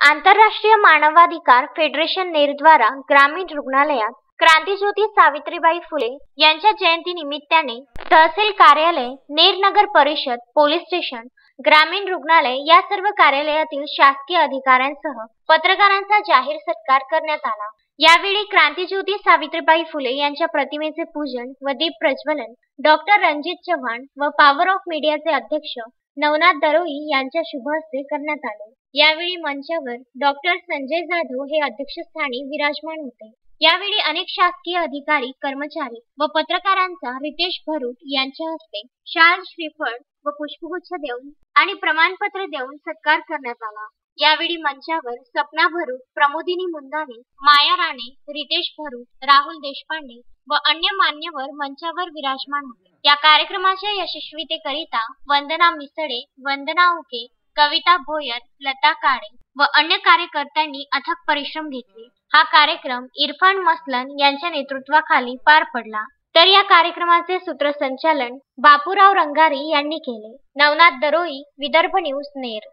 आंतरराष्ट्रीय मानवाधिकार फेडरेशन नेरद्वारा ग्रामीण रुग्णालयात क्रांतिज्योती सावित्रीबाई फुले यांच्या जयंती निमित्ताने तहसील कार्यालय, नेर नगर परिषद, पोलीस स्टेशन, ग्रामीण रुग्णालय या सर्व कार्यालयातील शासकीय अधिकाऱ्यांसह पत्रकारांचा जाहीर सत्कार करण्यात आला। यावेळी क्रांतिज्योती सावित्रीबाई फुले यांच्या प्रतिमेचे पूजन व दीप प्रज्वलन डॉक्टर रणजित चव्हाण व पॉवर ऑफ मीडियाचे अध्यक्ष नवनाथ दरोई यांच्या शुभ हस्ते करण्यात आले। यावेळी मंचावर डॉक्टर संजय जाधव हे अध्यक्षस्थानी विराजमान होते। यावेळी अनेक शासकीय अधिकारी, कर्मचारी व पत्रकारांचा रितेश भरूट यांच्या हस्ते शाल, श्रीफळ व पुष्पगुच्छ देऊन आणि प्रमाणपत्र देऊन सत्कार करण्यात आला। यावेळी मंचावर सपना भरूट, प्रमोदिनी मुंदाने, माया राणे, रितेश भरूट, राहुल देशपांडे व अन्य मान्यवर मंचावर विराजमान होते। या कार्यक्रमाच्या यशस्वीतेकरिता वंदना मिसळे, वंदना उके, कविता भोयर, लता काळे व अन्य कार्यकर्त्यांनी अथक परिश्रम घेतले। हा कार्यक्रम इरफान मसलन यांच्या नेतृत्वाखाली पार पडला। तर या कार्यक्रमाचे सूत्रसंचालन बापूराव रंगारी यांनी केले। नवनाथ दरोई, विदर्भ न्यूज, नेर।